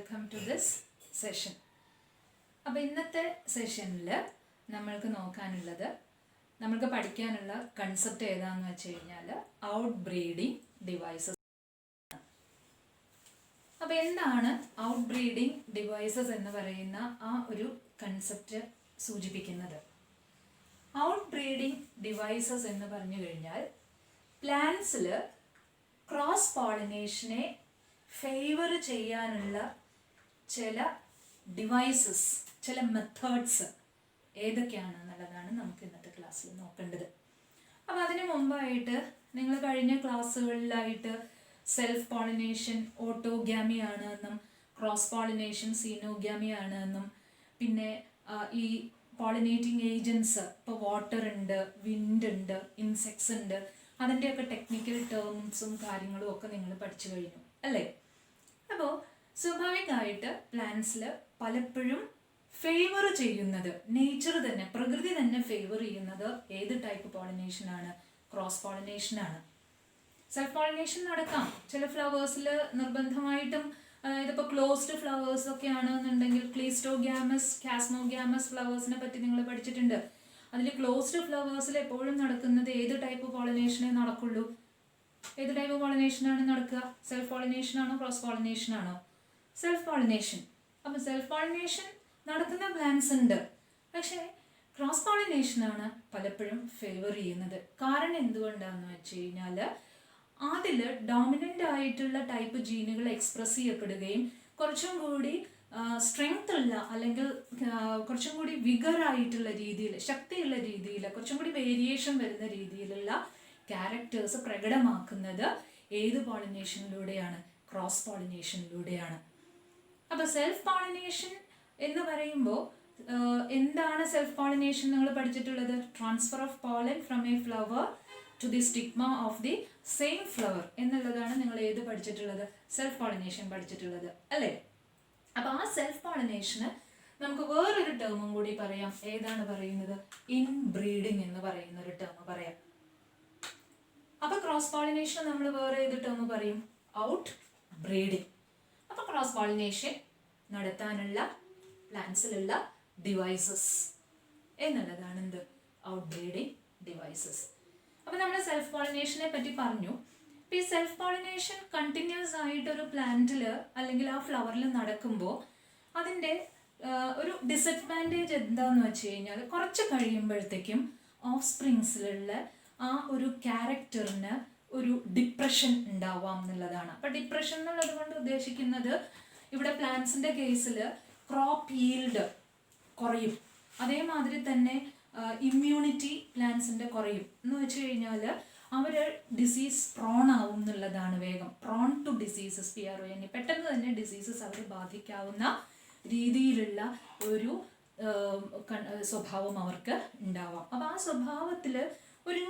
Welcome to this session. അപ്പോൾ ഇന്നത്തെ സെഷനിൽ നമ്മൾക്ക് നോക്കാനുള്ളത്, നമ്മൾക്ക് പഠിക്കാനുള്ള കൺസെപ്റ്റ് ഏതാണെന്ന് വെച്ച് കഴിഞ്ഞാൽ ഔട്ട് ബ്രീഡിങ് ഡിവൈസസ്. അപ്പോൾ എന്താണ് ഔട്ട് ബ്രീഡിങ് ഡിവൈസസ് എന്ന് പറയുന്ന ആ ഒരു കൺസെപ്റ്റ് സൂചിപ്പിക്കുന്നത്? ഔട്ട് ബ്രീഡിങ് ഡിവൈസസ് എന്ന് പറഞ്ഞു കഴിഞ്ഞാൽ പ്ലാന്റ്സിൽ ക്രോസ് പോളിനേഷനെ ഫേവർ ചെയ്യാനുള്ള ചില ഡിവൈസസ്, ചില മെത്തേഡ്സ് ഏതൊക്കെയാണെന്നുള്ളതാണ് നമുക്ക് ഇന്നത്തെ ക്ലാസ്സിൽ നോക്കേണ്ടത്. അപ്പോൾ അതിന് മുമ്പായിട്ട് നിങ്ങൾ കഴിഞ്ഞ ക്ലാസ്സുകളിലായിട്ട് സെൽഫ് പോളിനേഷൻ ഓട്ടോഗ്യാമി ആണ് എന്നും ക്രോസ് പോളിനേഷൻ സീനോഗ്യാമി ആണ് എന്നും പിന്നെ ഈ പോളിനേറ്റിംഗ് ഏജൻസ് ഇപ്പോൾ വാട്ടർ ഉണ്ട്, വിൻഡ് ഉണ്ട്, ഇൻസെക്ട്സ് ഉണ്ട്, അതിൻ്റെയൊക്കെ ടെക്നിക്കൽ ടേംസും കാര്യങ്ങളും ഒക്കെ നിങ്ങൾ പഠിച്ചു കഴിഞ്ഞു അല്ലേ? അപ്പോൾ സ്വാഭാവികമായിട്ട് പ്ലാന്റ്സിൽ പലപ്പോഴും ഫേവർ ചെയ്യുന്നത്, നേച്ചർ തന്നെ, പ്രകൃതി തന്നെ ഫേവർ ചെയ്യുന്നത് ഏത് ടൈപ്പ് പോളിനേഷൻ ആണ്? ക്രോസ് പോളിനേഷൻ ആണ്. സെൽഫ് പോളിനേഷൻ നടക്കാം ചില ഫ്ലവേഴ്സിൽ നിർബന്ധമായിട്ടും. അതായത് ഇപ്പോൾ ക്ലോസ്ഡ് ഫ്ലവേഴ്സ് ഒക്കെ ആണെന്നുണ്ടെങ്കിൽ ക്ലീസ്റ്റോഗ്യാമസ്, കാസ്മോഗ്യാമസ് ഫ്ലവേഴ്സിനെ പറ്റി നിങ്ങൾ പഠിച്ചിട്ടുണ്ട്. അതിൽ ക്ലോസ്ഡ് ഫ്ലവേഴ്സിൽ എപ്പോഴും നടക്കുന്നത് ഏത് ടൈപ്പ് പോളിനേഷനേ നടക്കുള്ളൂ? ഏത് ടൈപ്പ് പോളിനേഷനാണ് നടക്കുക? സെൽഫ് പോളിനേഷൻ ആണോ ക്രോസ് പോളിനേഷൻ ആണോ? Self pollination. അപ്പം സെൽഫ് പോളിനേഷൻ നടക്കുന്ന പ്ലാന്റ്സ് ഉണ്ട്, പക്ഷേ ക്രോസ് പോളിനേഷനാണ് പലപ്പോഴും ഫേവർ ചെയ്യുന്നത്. കാരണം എന്തുകൊണ്ടാണെന്ന് വെച്ച് കഴിഞ്ഞാൽ അതിൽ ഡോമിനൻ്റ് ആയിട്ടുള്ള ടൈപ്പ് ജീനുകൾ എക്സ്പ്രസ് ചെയ്യപ്പെടുകയും കുറച്ചും കൂടി സ്ട്രെങ്ത് ഉള്ള, അല്ലെങ്കിൽ കുറച്ചും കൂടി വിഗറായിട്ടുള്ള രീതിയിൽ, ശക്തിയുള്ള രീതിയിൽ, കുറച്ചും കൂടി വേരിയേഷൻ വരുന്ന രീതിയിലുള്ള ക്യാരക്ടേഴ്സ് പ്രകടമാക്കുന്നത് ഏത് പോളിനേഷനിലൂടെയാണ്? ക്രോസ് പോളിനേഷനിലൂടെയാണ്. അപ്പോൾ സെൽഫ് പോളിനേഷൻ എന്ന് പറയുമ്പോൾ എന്താണ് സെൽഫ് പോളിനേഷൻ നിങ്ങൾ പഠിച്ചിട്ടുള്ളത്? Transfer of pollen from a flower to the stigma of the same flower എന്നുള്ളതാണ് നിങ്ങൾ ഏത് പഠിച്ചിട്ടുള്ളത്? സെൽഫ് പോളിനേഷൻ പഠിച്ചിട്ടുള്ളത് അല്ലേ? അപ്പോൾ ആ സെൽഫ് പോളിനേഷന് നമുക്ക് വേറൊരു ടേമും കൂടി പറയാം. ഏതാണ് പറയുന്നത്? ഇൻബ്രീഡിങ് എന്ന് പറയുന്ന ഒരു ടേം പറയാം. അപ്പോൾ ക്രോസ് പോളിനേഷൻ നമ്മൾ വേറെ ഏത് ടേം പറയും? Out breeding. അപ്പോൾ ക്രോസ് പോളിനേഷൻ നടത്താനുള്ള പ്ലാന്റ്സിലുള്ള ഡിവൈസസ് എന്നുള്ളതാണ് എന്ത്? Out breeding devices. അപ്പോൾ നമ്മൾ സെൽഫ് പോളിനേഷനെ പറ്റി പറഞ്ഞു. അപ്പോൾ ഈ സെൽഫ് പോളിനേഷൻ കണ്ടിന്യൂസ് ആയിട്ട് ഒരു പ്ലാന്റിൽ അല്ലെങ്കിൽ ആ ഫ്ലവറിൽ നടക്കുമ്പോൾ അതിൻ്റെ ഒരു ഡിസഡ്വാൻറ്റേജ് എന്താണെന്ന് വെച്ച് കഴിഞ്ഞാൽ കുറച്ച് കഴിയുമ്പോഴത്തേക്കും ഓഫ് സ്പ്രിങ്സിലുള്ള ആ ഒരു ക്യാരക്ടറിന് ഒരു ഡിപ്രഷൻ ഉണ്ടാവാം എന്നുള്ളതാണ്. അപ്പോൾ ഡിപ്രഷൻ എന്നുള്ളത് കൊണ്ട് ഉദ്ദേശിക്കുന്നത് ഇവിടെ പ്ലാന്റ്സിൻ്റെ കേസിൽ ക്രോപ്പ് ഈൽഡ് കുറയും, അതേമാതിരി തന്നെ ഇമ്മ്യൂണിറ്റി പ്ലാന്റ്സിൻ്റെ കുറയും. എന്ന് വെച്ച് കഴിഞ്ഞാൽ അവർ ഡിസീസ് പ്രോൺ ആവും എന്നുള്ളതാണ്. വേഗം പ്രോൺ ടു ഡിസീസസ്, PRON, പെട്ടെന്ന് തന്നെ ഡിസീസസ് അവർ ബാധിക്കാവുന്ന രീതിയിലുള്ള ഒരു സ്വഭാവം അവർക്ക് ഉണ്ടാവാം. അപ്പോൾ ആ സ്വഭാവത്തിൽ ഒരു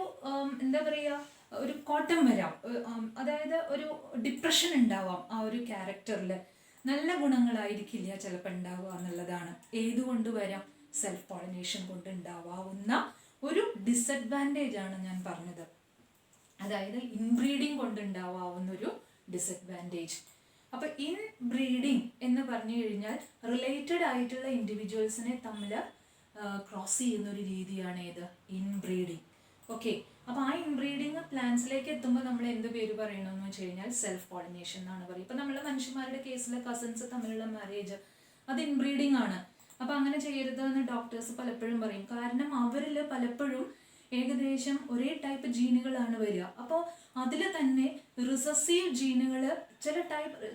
എന്താ പറയുക, ഒരു കോട്ടം വരാം, അതായത് ഒരു ഡിപ്രഷൻ ഉണ്ടാവാം ആ ഒരു ക്യാരക്ടറിൽ. നല്ല ഗുണങ്ങളായിരിക്കില്ല ചിലപ്പോൾ ഉണ്ടാവുക എന്നുള്ളതാണ്. ഏതുകൊണ്ട് വരാം? സെൽഫ് പോളിനേഷൻ കൊണ്ട് ഉണ്ടാവാവുന്ന ഒരു ഡിസഡ്വാൻറ്റേജ് ആണ് ഞാൻ പറഞ്ഞത്. അതായത് ഇൻബ്രീഡിങ് കൊണ്ട് ഉണ്ടാവാവുന്ന ഒരു ഡിസഡ്വാൻറ്റേജ്. അപ്പോൾ ഇൻബ്രീഡിങ് എന്ന് പറഞ്ഞു കഴിഞ്ഞാൽ റിലേറ്റഡ് ആയിട്ടുള്ള ഇൻഡിവിജ്വൽസിനെ തമ്മിൽ ക്രോസ് ചെയ്യുന്ന ഒരു രീതിയാണ് ഏത്? ഇൻബ്രീഡിങ്. ഓക്കെ. അപ്പോൾ ആ ഇൻബ്രീഡിങ് പ്ലാന്റ്സിലേക്ക് എത്തുമ്പോൾ നമ്മൾ എന്ത് പേര് പറയണമെന്ന് വെച്ച് കഴിഞ്ഞാൽ സെൽഫ് പോളിനേഷൻ എന്നാണ് പറയുക. ഇപ്പോൾ നമ്മൾ മനുഷ്യന്മാരുടെ കേസിൽ കസിൻസ് തമ്മിലുള്ള മാരേജ്, അത് ഇൻബ്രീഡിങ് ആണ്. അപ്പോൾ അങ്ങനെ ചെയ്യരുതെന്ന് ഡോക്ടേഴ്സ് പലപ്പോഴും പറയും. കാരണം അവരിൽ പലപ്പോഴും ഏകദേശം ഒരേ ടൈപ്പ് ജീനുകളാണ് വരിക. അപ്പോൾ അതിൽ തന്നെ റിസസീവ് ജീനുകൾ,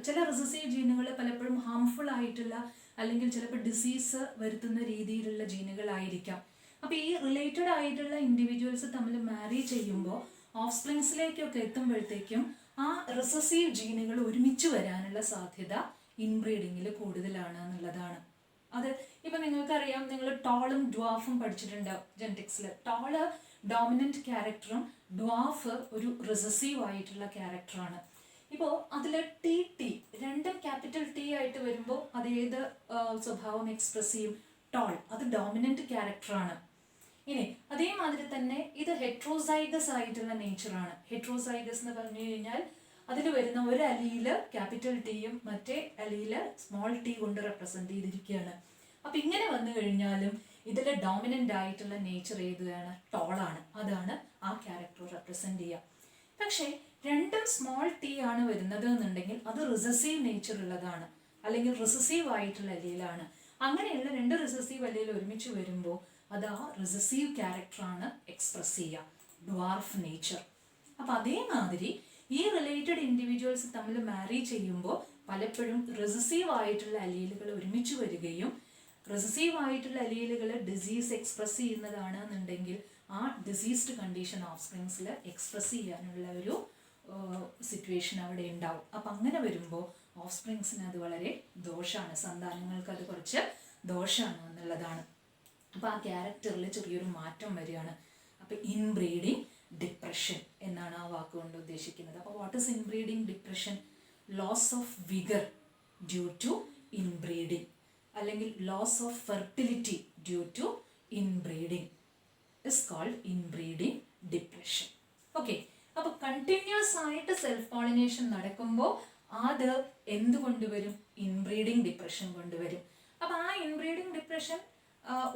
ചില റിസസീവ് ജീനുകൾ പലപ്പോഴും ഹാംഫുൾ ആയിട്ടുള്ള, അല്ലെങ്കിൽ ചിലപ്പോൾ ഡിസീസ് വരുത്തുന്ന രീതിയിലുള്ള ജീനുകളായിരിക്കാം. അപ്പോൾ ഈ റിലേറ്റഡ് ആയിട്ടുള്ള ഇൻഡിവിജ്വൽസ് തമ്മിൽ മാരി ചെയ്യുമ്പോൾ ഓഫ് സ്പ്രിങ്സിലേക്കൊക്കെ എത്തുമ്പോഴത്തേക്കും ആ റിസസീവ് ജീനുകൾ ഒരുമിച്ച് വരാനുള്ള സാധ്യത ഇൻബ്രീഡിങ്ങിൽ കൂടുതലാണ് എന്നുള്ളതാണ്. അത് ഇപ്പം നിങ്ങൾക്കറിയാം, നിങ്ങൾ ടോളും ഡ്വാഫും പഠിച്ചിട്ടുണ്ടാവും ജെനറ്റിക്സിൽ. ടോള് ഡോമിനൻറ്റ് ക്യാരക്ടറും ഡ്വാഫ് ഒരു റിസസീവ് ആയിട്ടുള്ള ക്യാരക്ടറാണ്. ഇപ്പോൾ അതിൽ TT രണ്ടും ക്യാപിറ്റൽ T ആയിട്ട് വരുമ്പോൾ അത് ഏത് സ്വഭാവം എക്സ്പ്രസ് ചെയ്യും? ടോൾ. അത് ഡോമിനൻറ്റ് ക്യാരക്ടറാണ്. ഇനി അതേമാതിരി തന്നെ ഇത് ഹെട്രോസൈഗസ് ആയിട്ടുള്ള നേച്ചറാണ്. ഹെട്രോസൈഗസ് എന്ന് പറഞ്ഞു കഴിഞ്ഞാൽ അതിൽ വരുന്ന ഒരു അലീല് ക്യാപിറ്റൽ ടിയും മറ്റേ അലീല് സ്മോൾ ടി കൊണ്ട് റെപ്രസെന്റ് ചെയ്തിരിക്കുകയാണ്. അപ്പൊ ഇങ്ങനെ വന്നു കഴിഞ്ഞാലും ഇതിൽ ഡോമിനന്റ് ആയിട്ടുള്ള നേച്ചർ ഏതാണ്? ടോളാണ്. അതാണ് ആ ക്യാരക്ടർ റെപ്രസെന്റ് ചെയ്യുക. പക്ഷേ രണ്ടും സ്മോൾ ടി ആണ് വരുന്നത് എന്നുണ്ടെങ്കിൽ അത് റിസസീവ് നേച്ചർ ഉള്ളതാണ്, അല്ലെങ്കിൽ റിസസീവ് ആയിട്ടുള്ള അലീലാണ്. അങ്ങനെയുള്ള രണ്ട് റിസസീവ് അലീൽ ഒരുമിച്ച് വരുമ്പോൾ അത് ആ റിസസീവ് ക്യാരക്ടറാണ് എക്സ്പ്രസ് ചെയ്യുക, ഡ്വാർഫ് നേച്ചർ. അപ്പം അതേമാതിരി ഈ റിലേറ്റഡ് ഇൻഡിവിജ്വൽസ് തമ്മിൽ മാരി ചെയ്യുമ്പോൾ പലപ്പോഴും റിസസീവ് ആയിട്ടുള്ള അലീലുകൾ ഒരുമിച്ച് വരികയും റിസസീവ് ആയിട്ടുള്ള അലീലുകൾ ഡിസീസ് എക്സ്പ്രസ് ചെയ്യുന്നതാണ് എന്നുണ്ടെങ്കിൽ ആ ഡിസീസ്ഡ് കണ്ടീഷൻ ഓഫ് സ്പ്രിങ്സിൽ എക്സ്പ്രസ് ചെയ്യാനുള്ള ഒരു സിറ്റുവേഷൻ അവിടെ ഉണ്ടാവും. അപ്പം അങ്ങനെ വരുമ്പോൾ ഓഫ് സ്പ്രിങ്സിന് അത് വളരെ ദോഷമാണ്, സന്താനങ്ങൾക്ക് അത് കുറച്ച് ദോഷമാണ് എന്നുള്ളതാണ്. അപ്പം ആ ക്യാരക്ടറിൽ ചെറിയൊരു മാറ്റം വരികയാണ്. അപ്പം ഇൻബ്രീഡിങ് ഡിപ്രഷൻ എന്നാണ് ആ വാക്കുകൊണ്ട് ഉദ്ദേശിക്കുന്നത്. അപ്പോൾ what is inbreeding depression? Loss of vigour due to inbreeding, അല്ലെങ്കിൽ loss of fertility due to inbreeding is called inbreeding depression. Okay, അപ്പോൾ കണ്ടിന്യൂസ് ആയിട്ട് സെൽഫ് പോളിനേഷൻ നടക്കുമ്പോൾ അത് എന്ത് കൊണ്ടുവരും? ഇൻബ്രീഡിങ് ഡിപ്രഷൻ കൊണ്ടുവരും. അപ്പോൾ ആ ഇൻബ്രീഡിങ് ഡിപ്രഷൻ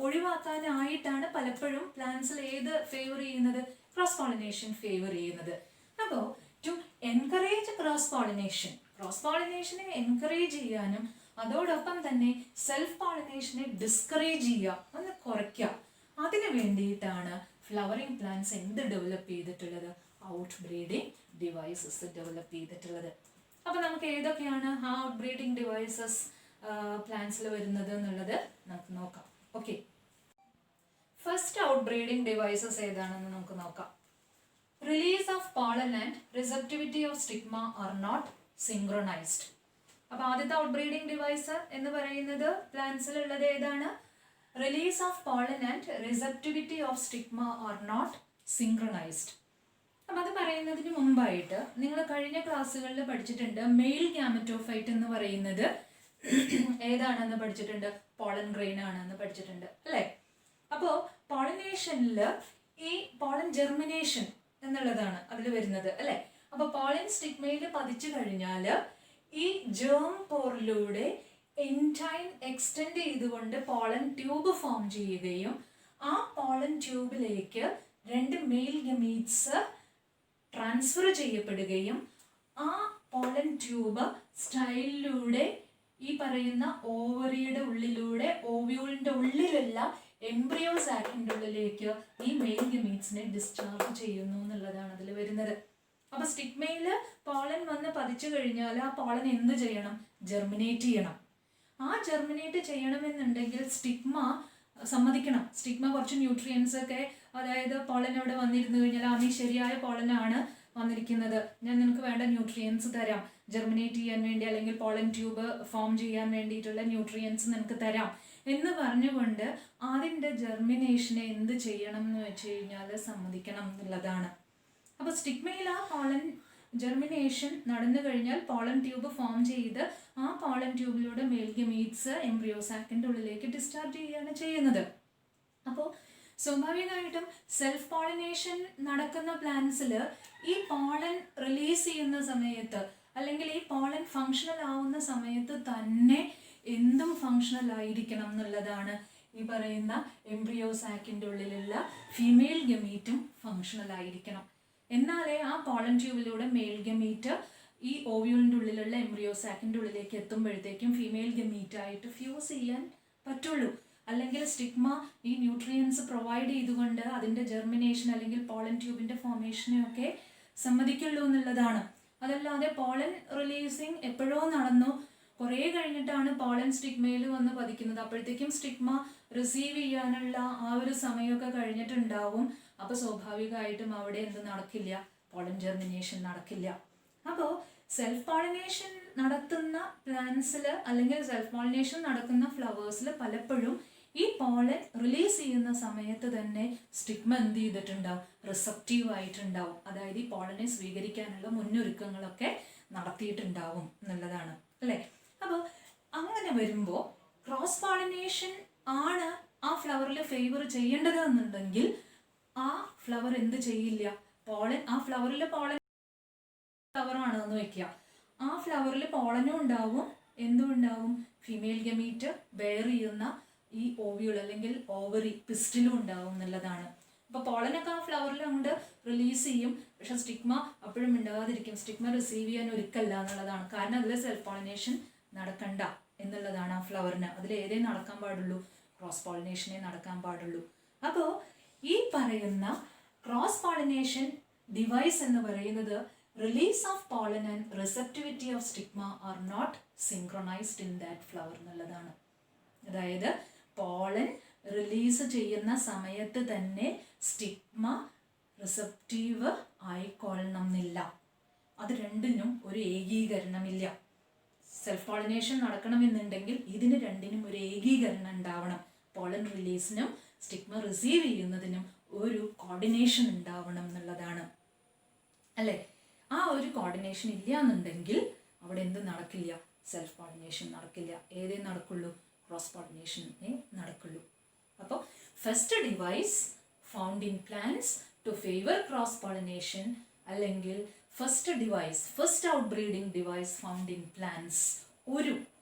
ഒഴിവാക്കാനായിട്ടാണ് പലപ്പോഴും പ്ലാന്റ്സിൽ ഏത് ഫേവർ ചെയ്യുന്നത്? ക്രോസ് പോളിനേഷൻ ഫേവർ ചെയ്യുന്നത്. അപ്പോൾ ടു എൻകറേജ് ക്രോസ് പോളിനേഷനെ എൻകറേജ് ചെയ്യാനും അതോടൊപ്പം തന്നെ സെൽഫ് പോളിനേഷനെ ഡിസ്കറേജ് ചെയ്യുക, ഒന്ന് കുറയ്ക്കുക, അതിന് വേണ്ടിയിട്ടാണ് ഫ്ലവറിംഗ് പ്ലാന്റ്സ് എന്ത് ഡെവലപ്പ് ചെയ്തിട്ടുള്ളത്? ഔട്ട് ബ്രീഡിങ് ഡിവൈസസ് ഡെവലപ്പ് ചെയ്തിട്ടുള്ളത്. അപ്പോൾ നമുക്ക് ഏതൊക്കെയാണ് ആ ഔട്ട് ബ്രീഡിങ് ഡിവൈസസ് പ്ലാന്റ്സിൽ വരുന്നത് എന്നുള്ളത് നമുക്ക് നോക്കാം. Okay, first out breeding devices ഏതാണെന്ന് നമുക്ക് നോക്കാം. Release of pollen and receptivity of stigma are not synchronised. അപ്പോൾ ആദ്യത്തെ ഔട്ട് ബ്രീഡിങ് ഡിവൈസ് എന്ന് പറയുന്നത് പ്ലാന്റ്സിലുള്ളത് ഏതാണ്? Release of pollen and receptivity of stigma are not synchronised. അപ്പം അത് പറയുന്നതിന് മുമ്പായിട്ട് നിങ്ങൾ കഴിഞ്ഞ ക്ലാസ്സുകളിൽ പഠിച്ചിട്ടുണ്ട് മെയിൽ ഗ്യാമറ്റോഫൈറ്റ് എന്ന് പറയുന്നത് ഏതാണെന്ന് പഠിച്ചിട്ടുണ്ട്? പോളൻ ഗ്രെയിൻ ആണെന്ന് പഠിച്ചിട്ടുണ്ട് അല്ലേ? അപ്പോൾ പോളിനേഷനിൽ ഈ പോളൻ ജെർമിനേഷൻ എന്നുള്ളതാണ് അതിൽ വരുന്നത് അല്ലേ? അപ്പോൾ പോളൻ സ്റ്റിഗ്മയിൽ പതിച്ചു കഴിഞ്ഞാൽ ഈ ജേം പോറിലൂടെ എൻടൈൻ എക്സ്റ്റെൻഡ് ചെയ്തുകൊണ്ട് പോളൻ ട്യൂബ് ഫോം ചെയ്യുകയും ആ പോളൻ ട്യൂബിലേക്ക് രണ്ട് മെയിൽ ഗമീറ്റ്സ് ട്രാൻസ്ഫർ ചെയ്യപ്പെടുകയും ആ പോളൻ ട്യൂബ് സ്റ്റൈലിലൂടെ ഈ പറയുന്ന ഓവറിയുടെ ഉള്ളിലൂടെ ഓവ്യൂളിൻ്റെ ഉള്ളിലുള്ള എംബ്രിയോ സാക്കിൻ്റെ ഉള്ളിലേക്ക് ഈ മെയിൽ ഗമീറ്റ്സിനെ ഡിസ്ചാർജ് ചെയ്യുന്നു എന്നുള്ളതാണ് അതിൽ വരുന്നത്. അപ്പോൾ സ്റ്റിഗ്മയിൽ പോളൻ വന്ന് പതിച്ചു കഴിഞ്ഞാൽ ആ പോളൻ എന്ത് ചെയ്യണം? ജെർമിനേറ്റ് ചെയ്യണം. ആ ജെർമിനേറ്റ് ചെയ്യണമെന്നുണ്ടെങ്കിൽ സ്റ്റിഗ്മ സമ്മതിക്കണം. സ്റ്റിഗ്മ കുറച്ച് ന്യൂട്രിയൻസ് ഒക്കെ, അതായത് പോളൻ അവിടെ വന്നിരുന്നു കഴിഞ്ഞാൽ നീ ശരിയായ പോളനാണ് വന്നിരിക്കുന്നത്, ഞാൻ നിനക്ക് വേണ്ട ന്യൂട്രിയൻസ് തരാം, ജെർമിനേറ്റ് ചെയ്യാൻ വേണ്ടി അല്ലെങ്കിൽ പോളൻ ട്യൂബ് ഫോം ചെയ്യാൻ വേണ്ടിയിട്ടുള്ള ന്യൂട്രിയൻസ് നിനക്ക് തരാം എന്ന് പറഞ്ഞുകൊണ്ട് അതിൻ്റെ ജെർമിനേഷനെ എന്ത് ചെയ്യണം എന്ന് വെച്ച് കഴിഞ്ഞാൽ സമ്മതിക്കണം എന്നുള്ളതാണ്. അപ്പോൾ സ്റ്റിഗ്മയിൽ ആ പോളൻ ജെർമിനേഷൻ നടന്നു കഴിഞ്ഞാൽ പോളൻ ട്യൂബ് ഫോം ചെയ്ത് ആ പോളൻ ട്യൂബിലൂടെ മെയിൽ ഗമീറ്റ്സ് എംബ്രിയോ സാക്കിൻ്റെ ഉള്ളിലേക്ക് ഡിസ്ചാർജ് ചെയ്യുകയാണ് ചെയ്യുന്നത്. അപ്പോൾ സ്വാഭാവികമായിട്ടും സെൽഫ് പോളിനേഷൻ നടക്കുന്ന പ്ലാന്റ്സിൽ ഈ പോളൻ റിലീസ് ചെയ്യുന്ന സമയത്ത് അല്ലെങ്കിൽ ഈ പോളൻ ഫങ്ഷണൽ ആവുന്ന സമയത്ത് തന്നെ എന്തും ഫങ്ഷണൽ ആയിരിക്കണം എന്നുള്ളതാണ്. ഈ പറയുന്ന എംബ്രിയോ സാക്കിൻ്റെ ഉള്ളിലുള്ള ഫീമെയിൽ ഗമീറ്റും ഫങ്ഷണൽ ആയിരിക്കണം. എന്നാലേ ആ പോളൻ ട്യൂബിലൂടെ മെയിൽ ഗമീറ്റ് ഈ ഓവ്യൂളിൻ്റെ ഉള്ളിലുള്ള എംബ്രിയോ സാക്കിൻ്റെ ഉള്ളിലേക്ക് എത്തുമ്പോഴത്തേക്കും ഫീമെയിൽ ഗമീറ്റായിട്ട് ഫ്യൂസ് ചെയ്യാൻ പറ്റുള്ളൂ. അല്ലെങ്കിൽ സ്റ്റിഗ്മ ഈ ന്യൂട്രിയൻസ് പ്രൊവൈഡ് ചെയ്തുകൊണ്ട് അതിൻ്റെ ജെർമിനേഷൻ അല്ലെങ്കിൽ പോളൻ ട്യൂബിൻ്റെ ഫോർമേഷനെയൊക്കെ സമ്മതിക്കുള്ളൂ എന്നുള്ളതാണ്. അതല്ലാതെ പോളൻ റിലീസിങ് എപ്പോഴോ നടന്നു, കുറേ കഴിഞ്ഞിട്ടാണ് പോളൻ സ്റ്റിഗ്മയിൽ വന്ന് പതിക്കുന്നത്. അപ്പോഴത്തേക്കും സ്റ്റിഗ്മ റിസീവ് ചെയ്യാനുള്ള ആ ഒരു സമയമൊക്കെ കഴിഞ്ഞിട്ടുണ്ടാവും. അപ്പോൾ സ്വാഭാവികമായിട്ടും അവിടെ എന്ത് നടക്കില്ല? പോളൻ ജെർമിനേഷൻ നടക്കില്ല. അപ്പോൾ സെൽഫ് പോളിനേഷൻ നടത്തുന്ന പ്ലാന്റ്സിൽ അല്ലെങ്കിൽ സെൽഫ് പോളിനേഷൻ നടക്കുന്ന ഫ്ലവേഴ്സിൽ പലപ്പോഴും ഈ പോളൻ റിലീസ് ചെയ്യുന്ന സമയത്ത് തന്നെ സ്റ്റിഗ്മ എന്ത് ചെയ്തിട്ടുണ്ടാവും? റിസപ്റ്റീവ് ആയിട്ടുണ്ടാവും. അതായത് ഈ പോളനെ സ്വീകരിക്കാനുള്ള മുന്നൊരുക്കങ്ങളൊക്കെ നടത്തിയിട്ടുണ്ടാവും എന്നുള്ളതാണ് അല്ലേ? അപ്പോൾ അങ്ങനെ വരുമ്പോൾ ക്രോസ് പോളിനേഷൻ ആണ് ആ ഫ്ലവറിൽ ഫേവർ ചെയ്യേണ്ടത് എന്നുണ്ടെങ്കിൽ ആ ഫ്ലവർ എന്ത് ചെയ്യില്ല? പോളൻ ആ ഫ്ലവറിൽ പോളൻ ഫ്ലവർ ആണെന്ന് വെക്കുക. ആ ഫ്ലവറിൽ പോളനും ഉണ്ടാവും, എന്തും ഉണ്ടാവും, ഫീമെയിൽ ഗമീറ്റ് ബെയർ ചെയ്യുന്ന ഈ ഓവ്യൂൾ അല്ലെങ്കിൽ ഓവറി പിസ്റ്റിലും ഉണ്ടാവും എന്നുള്ളതാണ്. അപ്പോൾ പോളനൊക്കെ ആ ഫ്ലവറിൽ അങ്ങോട്ട് റിലീസ് ചെയ്യും, പക്ഷെ സ്റ്റിഗ്മ അപ്പോഴും ഉണ്ടാകാതിരിക്കും. സ്റ്റിഗ്മ റിസീവ് ചെയ്യാൻ ഒരുക്കല്ല എന്നുള്ളതാണ്. കാരണം അതിൽ സെൽഫ് പോളിനേഷൻ നടക്കണ്ട എന്നുള്ളതാണ് ആ ഫ്ലവറിന്. അതിൽ ഏതേ നടക്കാൻ പാടുള്ളൂ, ക്രോസ് പോളിനേഷനെ നടക്കാൻ പാടുള്ളൂ. അപ്പോൾ ഈ പറയുന്ന ക്രോസ് പോളിനേഷൻ ഡിവൈസ് എന്ന് പറയുന്നത് release of pollen and receptivity of stigma are not synchronised in that flower എന്നുള്ളതാണ്. അതായത് പോളൻ റിലീസ് ചെയ്യുന്ന സമയത്ത് തന്നെ സ്റ്റിഗ്മ റിസെപ്റ്റീവ് ആയിക്കൊള്ളണം എന്നില്ല. അത് രണ്ടിനും ഒരു ഏകീകരണമില്ല. സെൽഫ് പോളിനേഷൻ നടക്കണമെന്നുണ്ടെങ്കിൽ ഇതിന് രണ്ടിനും ഒരു ഏകീകരണം ഉണ്ടാവണം. പോളൻ റിലീസിനും സ്റ്റിഗ്മ റിസീവ് ചെയ്യുന്നതിനും ഒരു കോർഡിനേഷൻ ഉണ്ടാവണം എന്നുള്ളതാണ്, അല്ലേ? ആ ഒരു കോർഡിനേഷൻ ഇല്ല എന്നുണ്ടെങ്കിൽ അവിടെ എന്ത് നടക്കില്ല, സെൽഫ് പോളിനേഷൻ നടക്കില്ല. ഏതേ നടക്കുള്ളൂ, ക്രോസ് പോളിനേഷനേ നടക്കുള്ളൂ. അപ്പോൾ first device found in plants to favour cross pollination, അല്ലെങ്കിൽ first outbreeding device found in plants. ഒരു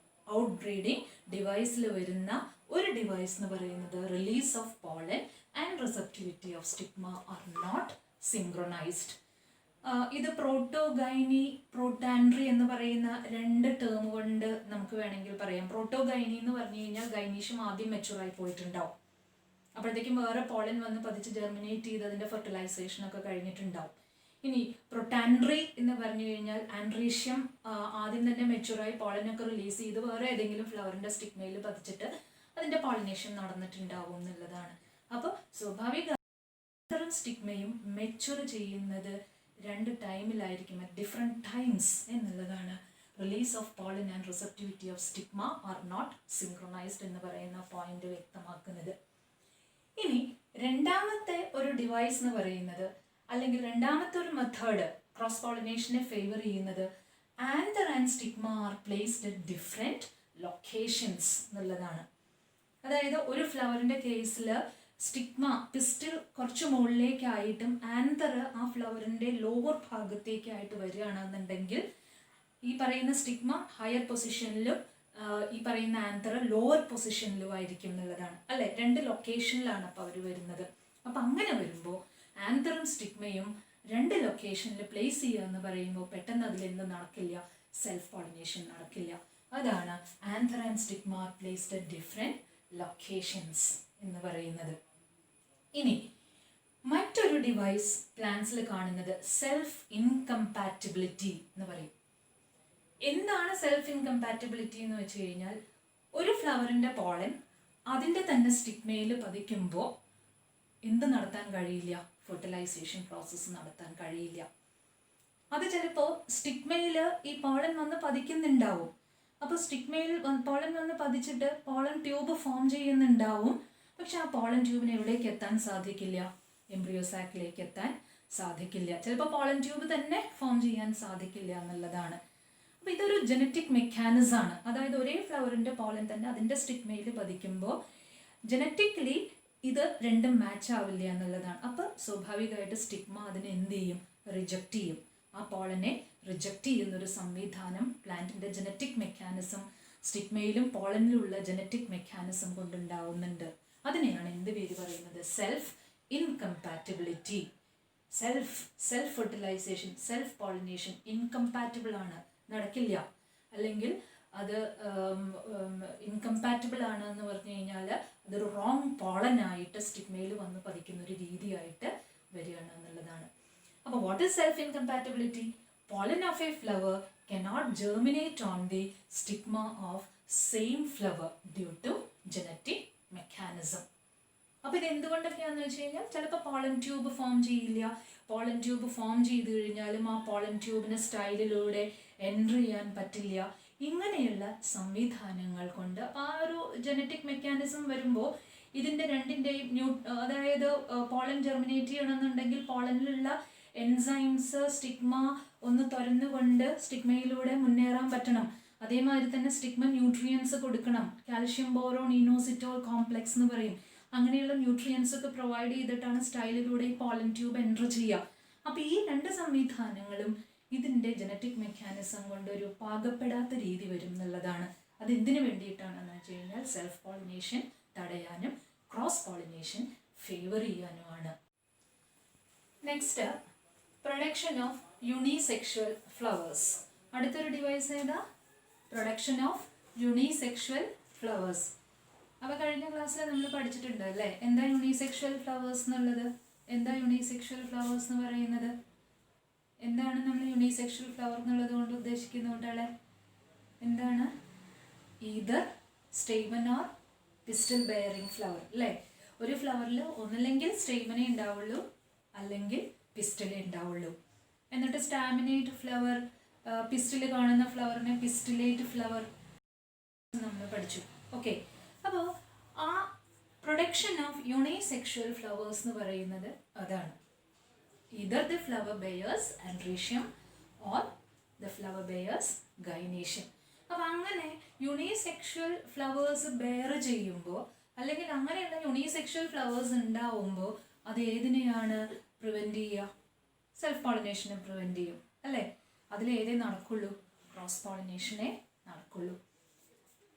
ഔട്ട് ബ്രീഡിംഗ് ഡിവൈസിൽ വരുന്ന ഒരു ഡിവൈസ് എന്ന് പറയുന്നത് release of pollen and receptivity of stigma are not synchronised. ഇത് പ്രോട്ടോഗൈനി, പ്രോട്ടാൻഡ്രി എന്ന് പറയുന്ന രണ്ട് ടേം കൊണ്ട് നമുക്ക് വേണമെങ്കിൽ പറയാം. പ്രോട്ടോഗൈനി എന്ന് പറഞ്ഞു കഴിഞ്ഞാൽ ഗൈനീഷ്യം ആദ്യം മെച്ചുറായി പോയിട്ടുണ്ടാവും, അപ്പോഴത്തേക്കും വേറെ പോളൻ വന്ന് പതിച്ച് ജെർമിനേറ്റ് ചെയ്ത് അതിൻ്റെ ഫെർട്ടിലൈസേഷൻ ഒക്കെ കഴിഞ്ഞിട്ടുണ്ടാവും. ഇനി പ്രൊട്ടാൻഡ്രി എന്ന് പറഞ്ഞു കഴിഞ്ഞാൽ ആൻഡ്രീഷ്യം ആദ്യം തന്നെ മെച്ചുറായി പോളനൊക്കെ റിലീസ് ചെയ്ത് വേറെ ഏതെങ്കിലും ഫ്ലവറിൻ്റെ സ്റ്റിഗ്മയിൽ പതിച്ചിട്ട് അതിൻ്റെ പോളിനേഷൻ നടന്നിട്ടുണ്ടാവും എന്നുള്ളതാണ്. അപ്പോൾ സ്വാഭാവിക സ്റ്റിഗ്മയും മെച്ചുർ ചെയ്യുന്നത് രണ്ട് ടൈമിലായിരിക്കും, അറ്റ് ഡിഫറെൻറ്റ് ടൈംസ് എന്നുള്ളതാണ്. Release of pollen and receptivity of stigma are not synchronised എന്ന് പറയുന്ന പോയിന്റ് വ്യക്തമാക്കുന്നത്. ഇനി രണ്ടാമത്തെ ഒരു ഡിവൈസ് എന്ന് പറയുന്നത്, അല്ലെങ്കിൽ രണ്ടാമത്തെ ഒരു മെത്തേഡ് ക്രോസ് പോളിനേഷനെ ഫേവർ ചെയ്യുന്നത്, anther and stigma are placed at different locations എന്നുള്ളതാണ്. അതായത് ഒരു ഫ്ലവറിൻ്റെ കേസിൽ സ്റ്റിഗ്മ പിസ്റ്റിൽ കുറച്ച് മുകളിലേക്കായിട്ടും ആന്തർ ആ ഫ്ലവറിൻ്റെ ലോവർ ഭാഗത്തേക്കായിട്ട് വരികയാണെന്നുണ്ടെങ്കിൽ ഈ പറയുന്ന സ്റ്റിഗ്മ ഹയർ പൊസിഷനിലും ഈ പറയുന്ന ആന്തർ ലോവർ പൊസിഷനിലും ആയിരിക്കും എന്നുള്ളതാണ്, അല്ലേ? രണ്ട് ലൊക്കേഷനിലാണ് അപ്പോൾ അവർ വരുന്നത്. അപ്പം അങ്ങനെ വരുമ്പോൾ ആന്തറും സ്റ്റിഗ്മയും രണ്ട് ലൊക്കേഷനിൽ പ്ലേസ് ചെയ്യുക എന്ന് പറയുമ്പോൾ പെട്ടെന്ന് അതിലെന്ത് നടക്കില്ല, സെൽഫ് പോളിനേഷൻ നടക്കില്ല. അതാണ് anther and stigma are placed at different locations എന്ന് പറയുന്നത്. ഇനി മറ്റൊരു ഡിവൈസ് പ്ലാന്റ്സിൽ കാണുന്നത് സെൽഫ് ഇൻകമ്പാറ്റിബിലിറ്റി എന്ന് പറയും. എന്താണ് സെൽഫ് ഇൻകമ്പാറ്റിബിലിറ്റി എന്ന് വെച്ച് കഴിഞ്ഞാൽ, ഒരു ഫ്ലവറിൻ്റെ പോളൻ അതിൻ്റെ തന്നെ സ്റ്റിഗ്മയിൽ പതിക്കുമ്പോൾ എന്ത് നടത്താൻ കഴിയില്ല, ഫെർട്ടിലൈസേഷൻ പ്രോസസ്സ് നടത്താൻ കഴിയില്ല. അത് ചിലപ്പോൾ സ്റ്റിഗ്മയിൽ ഈ പോളൻ വന്ന് പതിക്കുന്നുണ്ടാവും. അപ്പോൾ സ്റ്റിഗ്മയിൽ പോളൻ വന്ന് പതിച്ചിട്ട് പോളൻ ട്യൂബ് ഫോം ചെയ്യുന്നുണ്ടാവും. പക്ഷെ ആ പോളൻ ട്യൂബിന് എവിടേക്ക് എത്താൻ സാധിക്കില്ല, എംബ്രിയോസാക്കിലേക്ക് എത്താൻ സാധിക്കില്ല. ചിലപ്പോൾ പോളൻ ട്യൂബ് തന്നെ ഫോം ചെയ്യാൻ സാധിക്കില്ല എന്നുള്ളതാണ്. അപ്പോൾ ഇതൊരു ജനറ്റിക് മെക്കാനിസമാണ്. അതായത് ഒരേ ഫ്ലവറിൻ്റെ പോളൻ തന്നെ അതിൻ്റെ സ്റ്റിഗ്മയിൽ പതിക്കുമ്പോൾ ജനറ്റിക്കലി ഇത് രണ്ടും മാച്ച് ആവില്ല എന്നുള്ളതാണ്. അപ്പോൾ സ്വാഭാവികമായിട്ട് സ്റ്റിഗ്മ അതിനെ എന്ത് ചെയ്യും, റിജക്റ്റ് ചെയ്യും. ആ പോളനെ റിജക്റ്റ് ചെയ്യുന്നൊരു സംവിധാനം പ്ലാന്റിൻ്റെ ജനറ്റിക് മെക്കാനിസം സ്റ്റിഗ്മയിലും പോളനിലുള്ള ജനറ്റിക് മെക്കാനിസം കൊണ്ടുണ്ടാവുന്നുണ്ട്. അതിനെയാണ് എന്ത് പേര് പറയുന്നത്, self incompatibility. Self fertilisation, self pollination incompatible ആണ്, നടക്കില്ല. അല്ലെങ്കിൽ അത് ഇൻകമ്പാറ്റിബിൾ ആണ് എന്ന് പറഞ്ഞു കഴിഞ്ഞാൽ അതൊരു റോങ് പോളനായിട്ട് സ്റ്റിഗ്മയിൽ വന്ന് പതിക്കുന്ന ഒരു രീതിയായിട്ട് വരികയാണ് എന്നുള്ളതാണ്. അപ്പോൾ what is self incompatibility? Pollen of a flower cannot germinate on the stigma of same flower due to genetic mechanism. അപ്പോൾ ഇത് എന്തുകൊണ്ടൊക്കെയാണെന്ന് വെച്ച് കഴിഞ്ഞാൽ ചിലപ്പോൾ പോളൻ ട്യൂബ് ഫോം ചെയ്യില്ല. പോളൻ ട്യൂബ് ഫോം ചെയ്ത് കഴിഞ്ഞാലും ആ പോളൻ ട്യൂബിന് സ്റ്റൈലിലൂടെ എൻട്രി ചെയ്യാൻ പറ്റില്ല. ഇങ്ങനെയുള്ള സംവിധാനങ്ങൾ കൊണ്ട് ആ ഒരു ജനറ്റിക് മെക്കാനിസം വരുമ്പോൾ ഇതിൻ്റെ രണ്ടിൻ്റെയും അതായത് പോളൻ ജെർമിനേറ്റ് ചെയ്യണമെന്നുണ്ടെങ്കിൽ പോളനിലുള്ള എൻസൈംസ് സ്റ്റിഗ്മ ഒന്ന് തുറന്നുകൊണ്ട് സ്റ്റിഗ്മയിലൂടെ മുന്നേറാൻ പറ്റണം. അതേമാതിരി തന്നെ സ്റ്റിഗ്മ ന്യൂട്രിയൻസ് കൊടുക്കണം. കാൽഷ്യം ബോറോൺ ഇനോസിറ്റോൾ കോംപ്ലെക്സ് എന്ന് പറയും. അങ്ങനെയുള്ള ന്യൂട്രിയൻസ് ഒക്കെ പ്രൊവൈഡ് ചെയ്തിട്ടാണ് സ്റ്റൈലിലൂടെ ഈ പോളൻ ട്യൂബ് എൻ്റർ ചെയ്യുക. അപ്പോൾ ഈ രണ്ട് സംവിധാനങ്ങളും ഇതിൻ്റെ ജനറ്റിക് മെക്കാനിസം കൊണ്ട് ഒരു പാകപ്പെടാത്ത രീതി വരും എന്നുള്ളതാണ്. അത് എന്തിനു വേണ്ടിയിട്ടാണെന്ന് വെച്ച് കഴിഞ്ഞാൽ സെൽഫ് പോളിനേഷൻ തടയാനും ക്രോസ് പോളിനേഷൻ ഫേവർ ചെയ്യാനുമാണ്. Next, production of unisexual flowers. അടുത്തൊരു ഡിവൈസ് ഏതാ? Production of unisexual flowers. അപ്പോൾ കഴിഞ്ഞ ക്ലാസ്സിൽ നമ്മൾ പഠിച്ചിട്ടുണ്ട് അല്ലേ, എന്താ യൂണിസെക്ഷൽ ഫ്ലവേഴ്സ് എന്നുള്ളത്? എന്താ യൂണിസെക്ഷൽ ഫ്ലവേഴ്സ് എന്ന് പറയുന്നത്? എന്താണ് നമ്മൾ യൂണിസെക്ഷൽ ഫ്ലവർ എന്നുള്ളത് കൊണ്ട് ഉദ്ദേശിക്കുന്ന കുട്ടികളെ? എന്താണ്? Either stamen or pistil bearing flower അല്ലേ? ഒരു ഫ്ലവറിൽ ഒന്നില്ലെങ്കിൽ സ്റ്റേമനേ ഉണ്ടാവുള്ളൂ, അല്ലെങ്കിൽ പിസ്റ്റലേ ഉണ്ടാവുള്ളൂ. എന്നിട്ട് സ്റ്റാമിനേറ്റ് ഫ്ലവർ, പിസ്റ്റൽ കാണുന്ന ഫ്ലവറിനെ പിസ്റ്റലേറ്റ് ഫ്ലവർ നമ്മൾ പഠിച്ചു. ഓക്കെ, അപ്പോൾ ആ പ്രൊഡക്ഷൻ ഓഫ് യൂണിസെക്ഷൽ ഫ്ലവേഴ്സ് എന്ന് പറയുന്നത് അതാണ്. Either the flower bears androecium or the flower bears gynoecium. അപ്പോൾ അങ്ങനെ യൂണിസെക്ഷൽ ഫ്ലവേഴ്സ് ബെയർ ചെയ്യുമ്പോൾ, അല്ലെങ്കിൽ അങ്ങനെയുള്ള യൂണിസെക്ഷൽ ഫ്ലവേഴ്സ് ഉണ്ടാവുമ്പോൾ അത് ഏതിനെയാണ് പ്രിവെൻറ്റ് ചെയ്യുക? സെൽഫ് പോളിനേഷനെ പ്രിവെൻറ്റ് ചെയ്യും അല്ലേ? അതിലേതേ നടക്കുള്ളൂ? ക്രോസ് പോളിനേഷനെ നടക്കുള്ളൂ.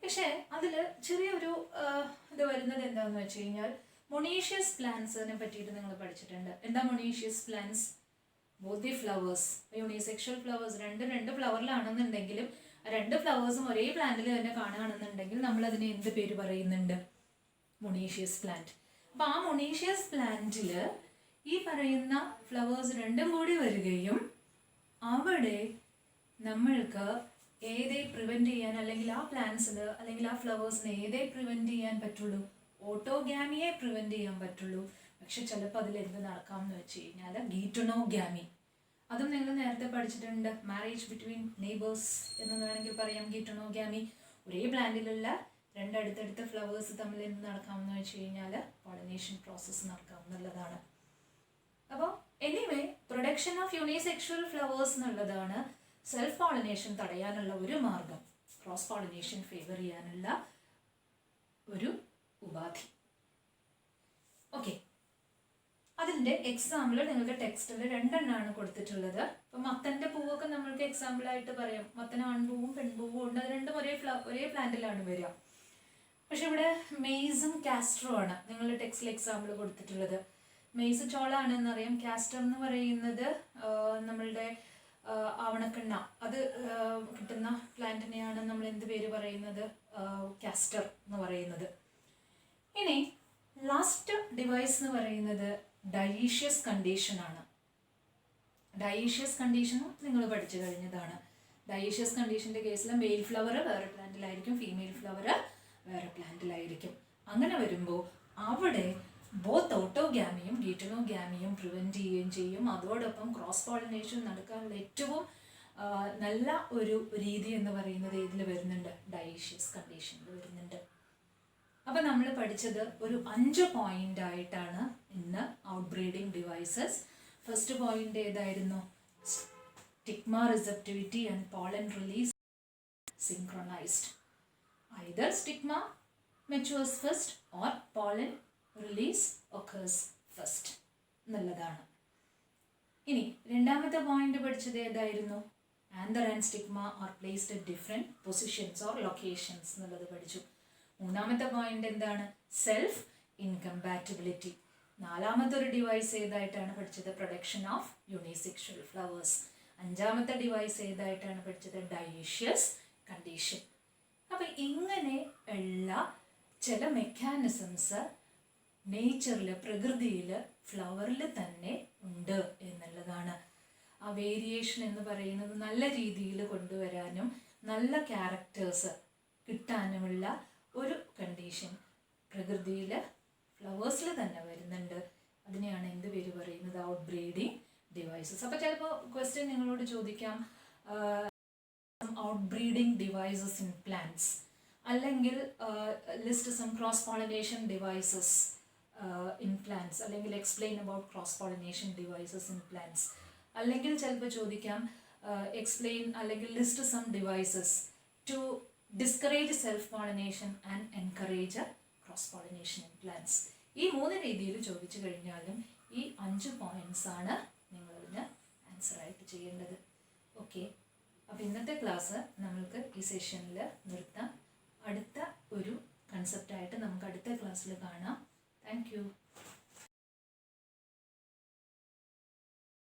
പക്ഷേ അതിൽ ചെറിയൊരു ഇത് വരുന്നത് എന്താണെന്ന് വെച്ച് കഴിഞ്ഞാൽ, മൊണീഷ്യസ് പ്ലാന്റ്സിനെ പറ്റിയിട്ട് നിങ്ങൾ പഠിച്ചിട്ടുണ്ട്. എന്താ monoecious plants? Both the flowers, unisexual flowers രണ്ട് ഫ്ലവറിലാണെന്നുണ്ടെങ്കിലും രണ്ട് ഫ്ലവേഴ്സും ഒരേ പ്ലാന്റിൽ തന്നെ കാണുകയാണെന്നുണ്ടെങ്കിൽ നമ്മൾ അതിന് എന്ത് പേര് പറയുന്നുണ്ട്? Monoecious plant. അപ്പം ആ മൊണീഷ്യസ് പ്ലാന്റിൽ ഈ പറയുന്ന ഫ്ലവേഴ്സ് രണ്ടും കൂടി വരികയും അവിടെ നമ്മൾക്ക് ഏതേ പ്രിവെൻറ്റ് ചെയ്യാൻ, അല്ലെങ്കിൽ ആ പ്ലാന്റ്സിന് അല്ലെങ്കിൽ ആ ഫ്ലവേഴ്സിന് ഏതേ പ്രിവെൻറ്റ് ചെയ്യാൻ പറ്റുള്ളൂ? ഓട്ടോഗ്യാമിയെ പ്രിവെൻറ്റ് ചെയ്യാൻ പറ്റുള്ളൂ. പക്ഷെ ചിലപ്പോൾ അതിൽ എന്ത് നടക്കാമെന്ന് വെച്ച് കഴിഞ്ഞാൽ ഗീറ്റണോഗ്യാമി. അതും നിങ്ങൾ നേരത്തെ പഠിച്ചിട്ടുണ്ട്. മാരേജ് ബിറ്റ്വീൻ നെയ്ബേഴ്സ് എന്ന് വേണമെങ്കിൽ പറയാം. ഗീറ്റണോഗ്യാമി, ഒരേ പ്ലാന്റിലുള്ള രണ്ടടുത്തടുത്ത ഫ്ലവേഴ്സ് തമ്മിൽ എന്ത് നടക്കാമെന്ന് വെച്ച് കഴിഞ്ഞാൽ പോളിനേഷൻ പ്രോസസ്സ് നടക്കാമെന്നുള്ളതാണ്. അപ്പോൾ anyway, production of unisexual flowers എന്നുള്ളതാണ് സെൽഫ് പോളിനേഷൻ തടയാനുള്ള ഒരു മാർഗം, ക്രോസ് പോളിനേഷൻ ഫേവർ ചെയ്യാനുള്ള ഒരു ഉപാധി. ഓക്കെ, അതിൻ്റെ എക്സാമ്പിൾ നിങ്ങൾക്ക് ടെക്സ്റ്റിൽ രണ്ടെണ്ണമാണ് കൊടുത്തിട്ടുള്ളത്. ഇപ്പം മത്തൻ്റെ പൂവൊക്കെ നമ്മൾക്ക് എക്സാമ്പിളായിട്ട് പറയാം. മത്തൻ ആൺപൂവും പെൺപൂവും ഉണ്ട്, അത് രണ്ടും ഒരേ പ്ലാന്റിലാണ് വരിക. പക്ഷെ ഇവിടെ മെയ്സും കാസ്റ്ററും ആണ് നിങ്ങളുടെ ടെക്സ്റ്റിൽ എക്സാമ്പിൾ കൊടുത്തിട്ടുള്ളത്. മെയ്സ് ചോളാണെന്നറിയാം. കാസ്റ്റർ എന്ന് പറയുന്നത് നമ്മളുടെ ആവണക്കെണ്ണ, അത് കിട്ടുന്ന പ്ലാന്റിനെയാണ് നമ്മൾ എന്ത് പേര് പറയുന്നത്? കാസ്റ്റർ എന്ന് പറയുന്നത്. ഇനി ലാസ്റ്റ് ഡിവൈസ് എന്ന് പറയുന്നത് ഡയേഷ്യസ് കണ്ടീഷൻ ആണ്. ഡയേഷ്യസ് കണ്ടീഷനും നിങ്ങൾ പഠിച്ചു കഴിഞ്ഞതാണ്. ഡയേഷ്യസ് കണ്ടീഷൻ്റെ കേസിൽ മെയിൽ ഫ്ലവർ വേറെ പ്ലാന്റിലായിരിക്കും, ഫീമെയിൽ ഫ്ലവർ വേറെ പ്ലാന്റിലായിരിക്കും. അങ്ങനെ വരുമ്പോൾ അവിടെ ബോത്ത് ഓട്ടോഗ്യാമിയും ഗീറ്റണോഗ്യാമിയും പ്രിവെൻറ്റ് ചെയ്യുകയും ചെയ്യും. അതോടൊപ്പം ക്രോസ് പോളിനേഷൻ നടക്കാനുള്ള ഏറ്റവും നല്ല ഒരു രീതി എന്ന് പറയുന്നത് ഏതിൽ വരുന്നുണ്ട്? ഡയേഷ്യസ് കണ്ടീഷനിൽ വരുന്നുണ്ട്. അപ്പം നമ്മൾ പഠിച്ചത് ഒരു 5 പോയിന്റ് ആയിട്ടാണ് ഇന്ന് outbreeding devices. First point ഏതായിരുന്നു? Stigma receptivity and pollen release synchronised. Either stigma matures first or pollen release occurs first എന്നുള്ളതാണ്. ഇനി രണ്ടാമത്തെ പോയിന്റ് പഠിച്ചത് ഏതായിരുന്നു? Anther and stigma are placed at different positions or locations എന്നുള്ളത് പഠിച്ചു. മൂന്നാമത്തെ point എന്താണ്? Self incompatibility. നാലാമത്തെ ഒരു ഡിവൈസ് ഏതായിട്ടാണ് പഠിച്ചത്? Production of unisexual flowers. അഞ്ചാമത്തെ ഡിവൈസ് ഏതായിട്ടാണ് പഠിച്ചത്? Dioecious condition. അപ്പം ഇങ്ങനെ ഉള്ള ചില മെക്കാനിസംസ് നേച്ചറിൽ, പ്രകൃതിയിൽ, ഫ്ലവറിൽ തന്നെ ഉണ്ട് എന്നുള്ളതാണ്. ആ വേരിയേഷൻ എന്ന് പറയുന്നത് നല്ല രീതിയിൽ കൊണ്ടുവരാനും നല്ല ക്യാരക്ടേഴ്സ് കിട്ടാനുമുള്ള ഒരു കണ്ടീഷൻ പ്രകൃതിയിൽ, ഫ്ലവേഴ്സിൽ തന്നെ വരുന്നുണ്ട്. അതിനെയാണ് എന്ത് പേര് പറയുന്നത്? Out breeding devices. അപ്പോൾ ചിലപ്പോൾ ക്വസ്റ്റ്യൻ നിങ്ങളോട് ചോദിക്കാം, out breeding devices in plants, അല്ലെങ്കിൽ list some cross pollination devices in plants, അല്ലെങ്കിൽ explain about cross pollination devices in plants, അല്ലെങ്കിൽ ചിലപ്പോൾ ചോദിക്കാം എക്സ്പ്ലെയിൻ അല്ലെങ്കിൽ list some devices to discourage self pollination and encourage cross pollination in plants. ഈ 3 രീതിയിൽ ചോദിച്ചു കഴിഞ്ഞാലും ഈ 5 പോയിന്റ്സ് ആണ് നിങ്ങളിതിന് ആൻസർ ആയിട്ട് ചെയ്യേണ്ടത്. ഓക്കെ, അപ്പോൾ ഇന്നത്തെ ക്ലാസ് നമ്മൾക്ക് ഈ സെഷനിൽ നിർത്താം. അടുത്ത ഒരു കൺസെപ്റ്റായിട്ട് നമുക്ക് അടുത്ത ക്ലാസ്സിൽ കാണാം. Thank you.